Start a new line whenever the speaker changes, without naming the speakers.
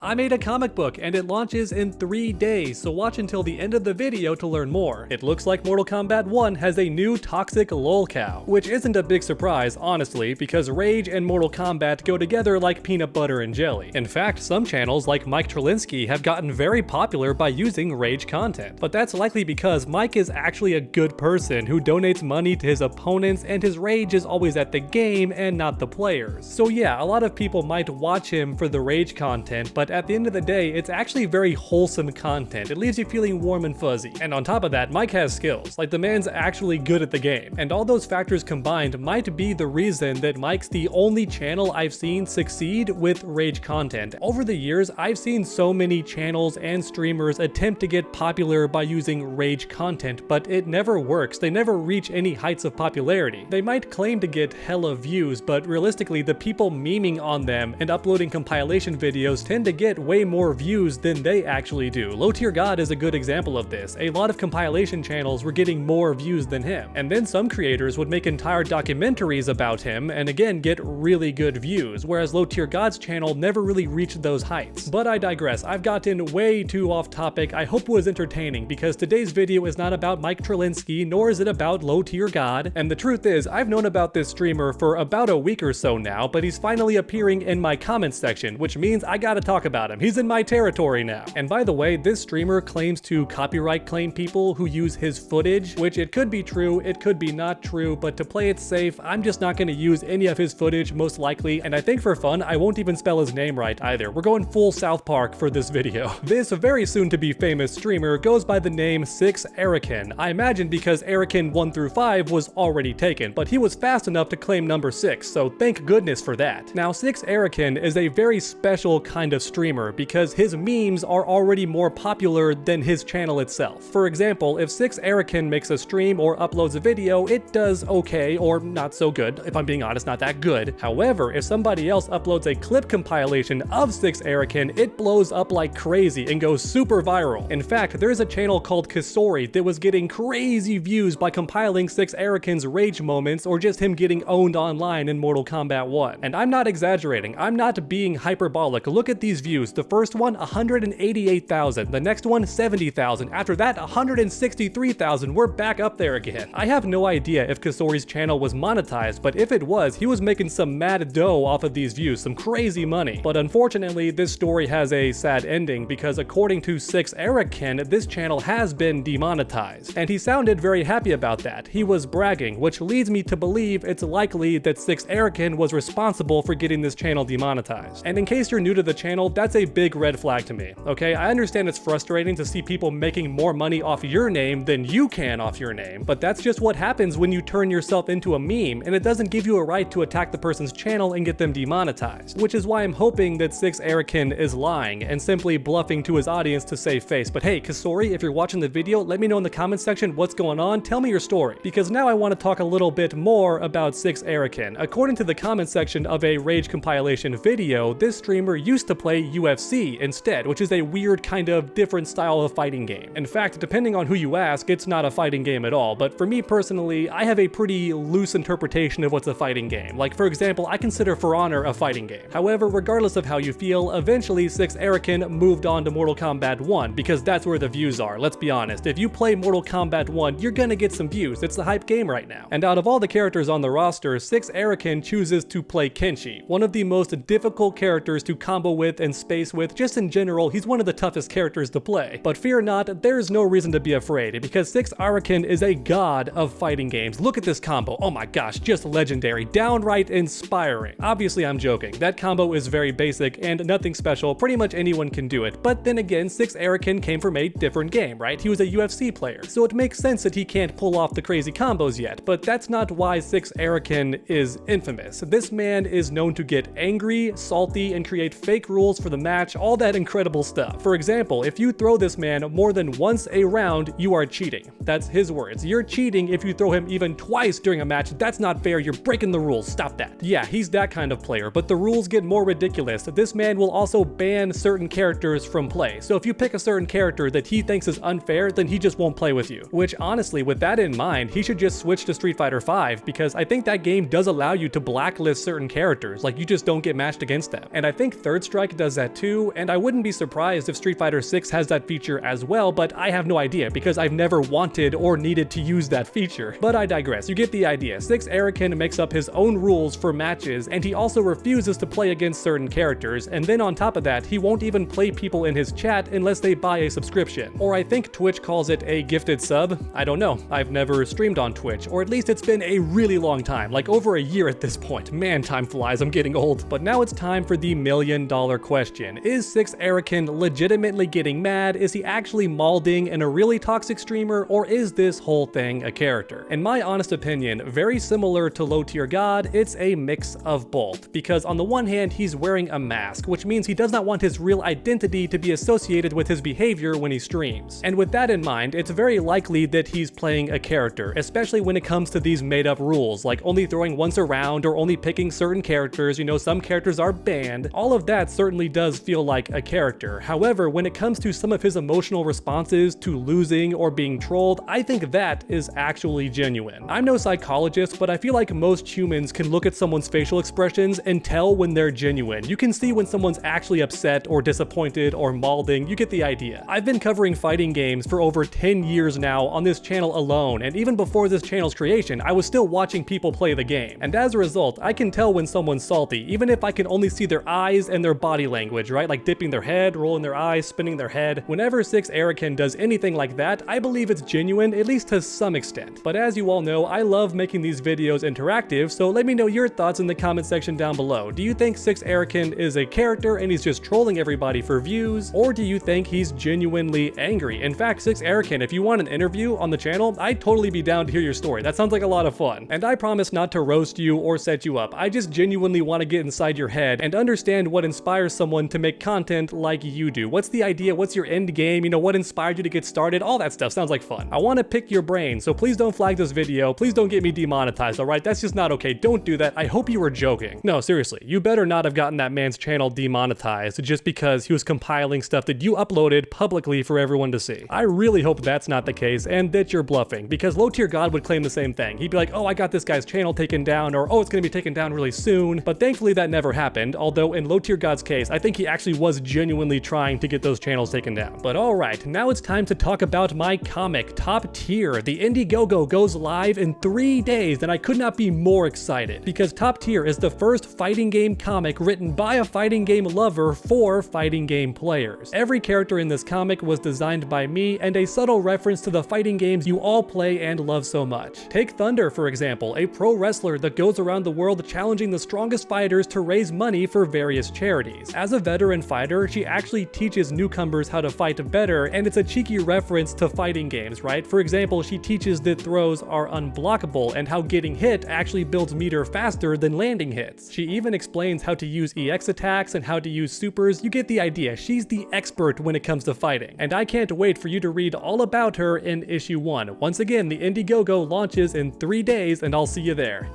I made a comic book and it launches in 3 days, so watch until the end of the video to learn more. It looks like Mortal Kombat 1 has a new toxic lolcow, which isn't a big surprise, honestly, because Rage and Mortal Kombat go together like peanut butter and jelly. In fact, some channels like Mike Trelinsky have gotten very popular by using Rage content, but that's likely because Mike is actually a good person who donates money to his opponents and his rage is always at the game and not the players. So yeah, a lot of people might watch him for the Rage content, but at the end of the day, it's actually very wholesome content. It leaves you feeling warm and fuzzy. And on top of that, Mike has skills. Like, the man's actually good at the game. And all those factors combined might be the reason that Mike's the only channel I've seen succeed with Rage content. Over the years, I've seen so many channels and streamers attempt to get popular by using Rage content, but it never works. They never reach any heights of popularity. They might claim to get hella views, but realistically, the people memeing on them and uploading compilation videos tend to get way more views than they actually do. Low Tier God is a good example of this. A lot of compilation channels were getting more views than him. And then some creators would make entire documentaries about him and again get really good views, whereas Low Tier God's channel never really reached those heights. But I digress. I've gotten way too off topic. I hope it was entertaining because today's video is not about Mike Trelinsky, nor is it about Low Tier God. And the truth is, I've known about this streamer for about a week or so now, but he's finally appearing in my comments section, which means I gotta talk about him. He's in my territory now. And by the way, this streamer claims to copyright claim people who use his footage, which it could be true, it could be not true, but to play it safe, I'm just not gonna use any of his footage most likely, and I think for fun, I won't even spell his name right either. We're going full South Park for this video. This very soon to be famous streamer goes by the name 6Arin. I imagine because Arin 1 through 5 was already taken, but he was fast enough to claim number 6, so thank goodness for that. Now, 6Arin is a very special kind of streamer because his memes are already more popular than his channel itself. For example, if 6Arin makes a stream or uploads a video, it does okay or not so good. If I'm being honest, not that good. However, if somebody else uploads a clip compilation of 6Arin, it blows up like crazy and goes super viral. In fact, there's a channel called Kisori that was getting crazy views by compiling 6Arin's rage moments or just him getting owned online in Mortal Kombat 1. And I'm not exaggerating, I'm not being hyperbolic. Look at these views. The first one, 188,000. The next one, 70,000. After that, 163,000. We're back up there again. I have no idea if Kisori's channel was monetized, but if it was, he was making some mad dough off of these views, some crazy money. But unfortunately, this story has a sad ending because according to 6Arin, this channel has been demonetized. And he sounded very happy about that. He was bragging, which leads me to believe it's likely that 6Arin was responsible for getting this channel demonetized. And in case you're new to the channel, that's a big red flag to me, okay? I understand it's frustrating to see people making more money off your name than you can off your name, but that's just what happens when you turn yourself into a meme, and it doesn't give you a right to attack the person's channel and get them demonetized, which is why I'm hoping that 6Arin is lying and simply bluffing to his audience to save face. But hey, Kisori, if you're watching the video, let me know in the comments section what's going on. Tell me your story, because now I want to talk a little bit more about 6Arin. According to the comment section of a Rage compilation video, this streamer used to play UFC instead, which is a weird kind of different style of fighting game. In fact, depending on who you ask, it's not a fighting game at all, but for me personally, I have a pretty loose interpretation of what's a fighting game. Like, for example, I consider For Honor a fighting game. However, regardless of how you feel, eventually 6Arin moved on to Mortal Kombat 1 because that's where the views are. Let's be honest, if you play Mortal Kombat 1, you're gonna get some views. It's the hype game right now. And out of all the characters on the roster, 6Arin chooses to play Kenshi, one of the most difficult characters to combo with and space with. Just in general, he's one of the toughest characters to play. But fear not, there's no reason to be afraid because 6Arin is a god of fighting games. Look at this combo. Oh my gosh, just legendary, downright inspiring. Obviously, I'm joking. That combo is very basic and nothing special. Pretty much anyone can do it. But then again, 6Arin came from a different game, right? He was a UFC player, so it makes sense that he can't pull off the crazy combos yet. But that's not why 6Arin is infamous. This man is known to get angry, salty, and create fake rules for the match, all that incredible stuff. For example, if you throw this man more than once a round, you are cheating. That's his words. You're cheating if you throw him even twice during a match. That's not fair. You're breaking the rules. Stop that. Yeah, he's that kind of player, but the rules get more ridiculous. This man will also ban certain characters from play. So if you pick a certain character that he thinks is unfair, then he just won't play with you. Which honestly, with that in mind, he should just switch to Street Fighter V because I think that game does allow you to blacklist certain characters. Like, you just don't get matched against them. And I think Third Strike does does that too, and I wouldn't be surprised if Street Fighter 6 has that feature as well, but I have no idea because I've never wanted or needed to use that feature. But I digress, you get the idea. 6 Arin makes up his own rules for matches, and he also refuses to play against certain characters, and then on top of that, he won't even play people in his chat unless they buy a subscription. Or I think Twitch calls it a gifted sub. I don't know, I've never streamed on Twitch, or at least it's been a really long time, like over a year at this point. Man, time flies, I'm getting old. But now it's time for the $1 million question. Is 6 Arin legitimately getting mad? Is he actually malding and a really toxic streamer, or is this whole thing a character? In my honest opinion, very similar to Low Tier God, it's a mix of both, because on the one hand, he's wearing a mask, which means he does not want his real identity to be associated with his behavior when he streams. And with that in mind, it's very likely that he's playing a character, especially when it comes to these made-up rules, like only throwing once around or only picking certain characters. You know, some characters are banned. All of that certainly does feel like a character. However, when it comes to some of his emotional responses to losing or being trolled, I think that is actually genuine. I'm no psychologist, but I feel like most humans can look at someone's facial expressions and tell when they're genuine. You can see when someone's actually upset or disappointed or malding. You get the idea. I've been covering fighting games for over 10 years now on this channel alone, and even before this channel's creation, I was still watching people play the game. And as a result, I can tell when someone's salty, even if I can only see their eyes and their body language, right? Like dipping their head, rolling their eyes, spinning their head. Whenever 6 Arin does anything like that, I believe it's genuine, at least to some extent. But as you all know, I love making these videos interactive, so let me know your thoughts in the comment section down below. Do you think 6 Arin is a character and he's just trolling everybody for views, or do you think he's genuinely angry? In fact, 6 Arin, if you want an interview on the channel, I'd totally be down to hear your story. That sounds like a lot of fun. And I promise not to roast you or set you up. I just genuinely want to get inside your head and understand what inspires someone to make content like you do. What's the idea? What's your end game? You know, what inspired you to get started? All that stuff sounds like fun. I want to pick your brain, so please don't flag this video. Please don't get me demonetized, alright? That's just not okay. Don't do that. I hope you were joking. No, seriously, you better not have gotten that man's channel demonetized just because he was compiling stuff that you uploaded publicly for everyone to see. I really hope that's not the case and that you're bluffing, because Low Tier God would claim the same thing. He'd be like, oh, I got this guy's channel taken down, or oh, it's gonna be taken down really soon. But thankfully that never happened, although in Low Tier God's case, I think he actually was genuinely trying to get those channels taken down. But alright, now it's time to talk about my comic, Top Tier. The Indiegogo goes live in 3 days, and I could not be more excited, because Top Tier is the first fighting game comic written by a fighting game lover for fighting game players. Every character in this comic was designed by me, and a subtle reference to the fighting games you all play and love so much. Take Thunder, for example, a pro wrestler that goes around the world challenging the strongest fighters to raise money for various charities. As a veteran fighter, she actually teaches newcomers how to fight better, and it's a cheeky reference to fighting games, right? For example, she teaches that throws are unblockable and how getting hit actually builds meter faster than landing hits. She even explains how to use EX attacks and how to use supers. You get the idea. She's the expert when it comes to fighting, and I can't wait for you to read all about her in issue 1. Once again, the Indiegogo launches in 3 days, and I'll see you there.